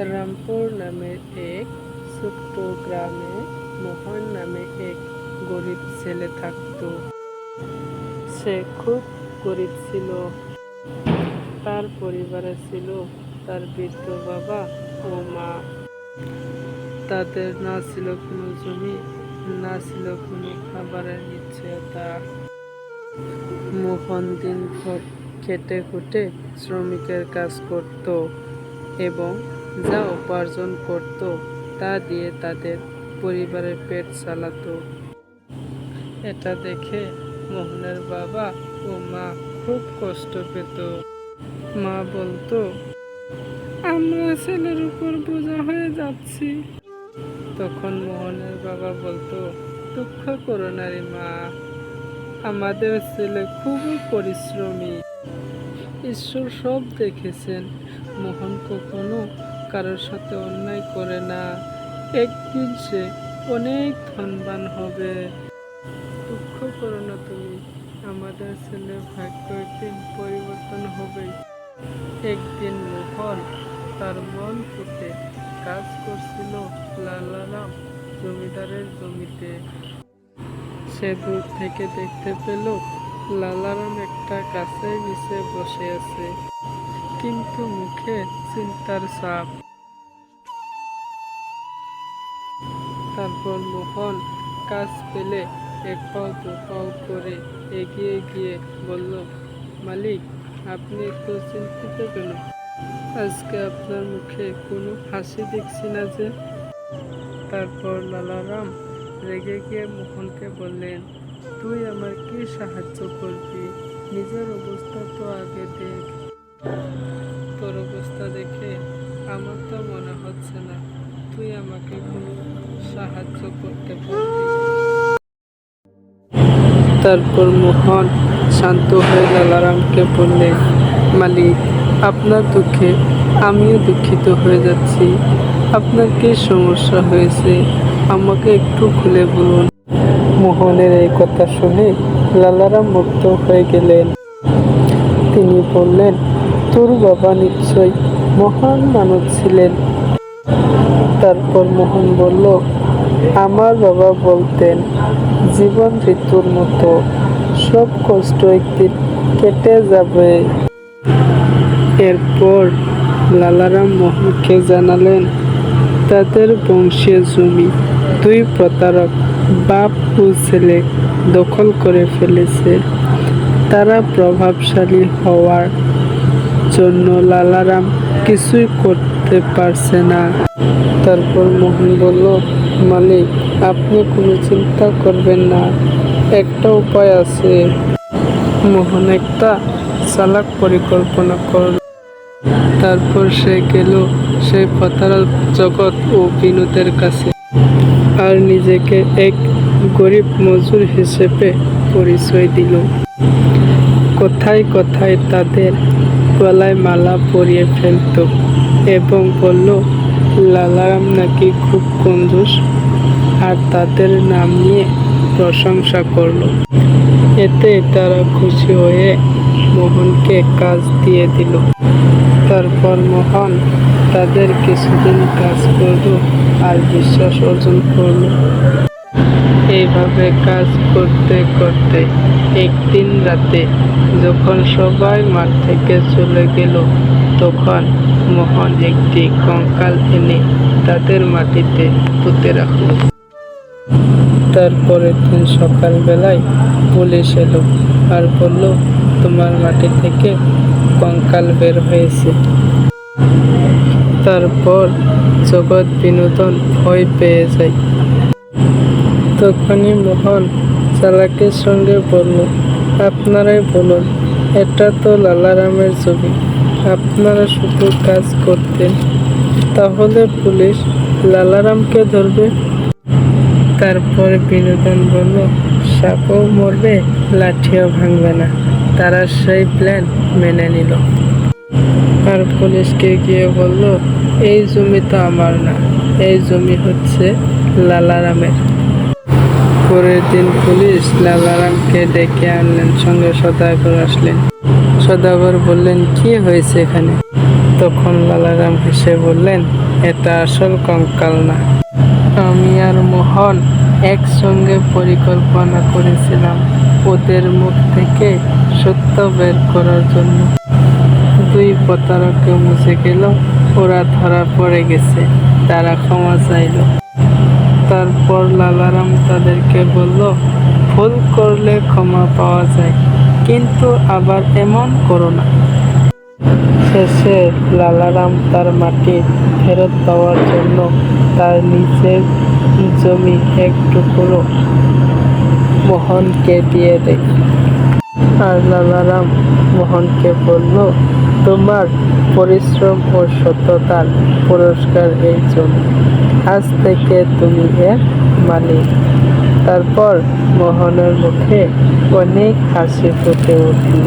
রামপুর নামের এক ছোট্ট গ্রামে মোহন নামে এক গরিব ছেলে থাকত। সে খুব গরিব ছিল। তার পরিবারে ছিল তার বৃদ্ধ বাবা ও মা। তাদের না ছিল কোনো জমি, না ছিল কোনো খাবারের নিশ্চয়তা। মোহন দিনভর খেটে খুঁটে শ্রমিকের কাজ করত এবং যা উপার্জন করত তা দিয়ে তাদের পরিবারের পেট চালাতো। এটা দেখে মোহনের বাবা ও মা খুব কষ্ট পেত। মা বলতো, আমরা ছেলের উপর বোঝা হয়ে যাচ্ছি। তখন মোহনের বাবা বলতো, দুঃখ করো না রে মা, আমাদের ছেলে খুবই পরিশ্রমী। ঈশ্বর সব দেখেছেন, মোহন কখনো কারোর সাথে অন্যায় করে না। একদিন সে অনেক ধনবান হবে। দুঃখ করো না তুমি, আমাদের ছেলের ভাগ্য একদিন পরিবর্তন হবে। একদিন মোহন তার মন পুঁতে কাজ করছিল লালারাম জমিদারের জমিতে। সে দূর থেকে দেখতে পেল লালারাম একটা গাছের নিচে বসে আছে, কিন্তু মুখে চিন্তার ছাপ। তারপর মোহন কাজ পেলে এক পাও দু পাও করে এগিয়ে গিয়ে বলল, মালিক, আপনি তো চিন্তিত কেন? আজকে আপনার মুখে কোনো হাসি দেখছি না যে। তারপর লালারাম রেগে গিয়ে মোহনকে বললেন, তুই আমার কি সাহায্য করবি? নিজের অবস্থা তো আগে দেখ। তোর অবস্থা দেখে আমার তো মনে হচ্ছে না তুই আমাকে কোনো সাহায্য করতে পারবি। তারপর মোহন শান্ত হয়ে লালারামকে বললেন, মালিক, আপনার দুঃখে আমিও দুঃখিত হয়ে যাচ্ছি। আপনার কি সমস্যা হয়েছে আমাকে একটু খুলে বলুন। মোহনের এই কথা শুনে লালারাম মুগ্ধ হয়ে গেলেন। তিনি বললেন, তোর বাবা নিশ্চয় মহান মানুষ ছিলেন। তারপর মোহন বলল, আমার বাবা বলতেন, জীবন ঋতুর মতো, সব কষ্ট একদিন কেটে যাবে। এরপর লালারাম মোহনকে জানালেন, তাদের বংশীয় জমি দুই প্রতারক বাপ ও ছেলে দখল করে ফেলেছে। তারা প্রভাবশালী হওয়ার জন্য লালারাম কিছুই করতে পারছে না। তারপর মোহন বলল, মালিক, আপনি কোনো চিন্তা করবেন না, একটা উপায় আছে। মোহন একটা চালাক পরিকল্পনা করল। তারপর সে গেল সেই প্রতারক জগৎ ও বিনোদের কাছে আর নিজেকে এক গরিব মজুর হিসেবে পরিচয় দিল। কথায় কথায় তাদের গলায় মালা পরিয়ে ফেলত এবং বলল, লালারাম নাকি খুব কঞ্জুস, আর তাদের নাম নিয়ে প্রশংসা করল। এতে তারা খুশি হয়ে মোহনকে কাজ দিয়ে দিল। তারপর মোহন তাদের কিছুদিন কাজ করল আর বিশ্বাস অর্জন করল। এইভাবে কাজ করতে করতে একদিন রাতে যখন সবাই মাঠ থেকে চলে গেল, তখন মোহন একটি কঙ্কাল এনে তাদের মাটিতে পুঁতে রাখল। তারপরের দিন সকালবেলায় পুলিশ এলো আর বলল, তোমার মাটি থেকে কঙ্কাল বের হয়েছে। তারপর জগৎ বিনোদন ভয় পেয়ে যায়। তখনই মোহন চালাকের সঙ্গে বলল, আপনারাই বলুন, এটা তো লালারামের জমি, আপনারা শুধু কাজ করতেন, তাহলে পুলিশ লালারামকে ধরবে। তারপর বিনোদন বলল, সাপও মরবে, লাঠিও ভাঙবে না। তারা সেই প্ল্যান মেনে নিল আর পুলিশকে গিয়ে বলল, এই জমি তো আমার না, এই জমি হচ্ছে লালারামের। পরের দিন পুলিশ লালারামকে ডেকে আনলেন, সঙ্গে সদাগর আসলেন। সদাগর বললেন, কি হয়েছে এখানে? তখন লালারাম হেসে বললেন, এটা আসল কঙ্কাল না। আমি আর মোহন একসঙ্গে পরিকল্পনা করেছিলাম ওদের মুখ থেকে সত্য বের করার জন্য। দুই প্রতারককে মুছে গেল, ওরা ধরা পড়ে গেছে, তারা ক্ষমা চাইল। তারপর লালারাম তাদেরকে বলল, ভুল করলে ক্ষমা পাওয়া যায়, কিন্তু আবার এমন করো না। শেষে লালারাম তার মাটি ফেরত পাওয়ার জন্য তার নিজের জমি এক টুকরো মোহনকে দিয়ে দেয়। আর লালারাম মোহনকে বলল, তোমার পরিশ্রম ও সততার পুরস্কার এই জমি, আজ থেকে তুমি এর মালিক। তারপর মোহনের মুখে অনেক হাসি ফুটে উঠল।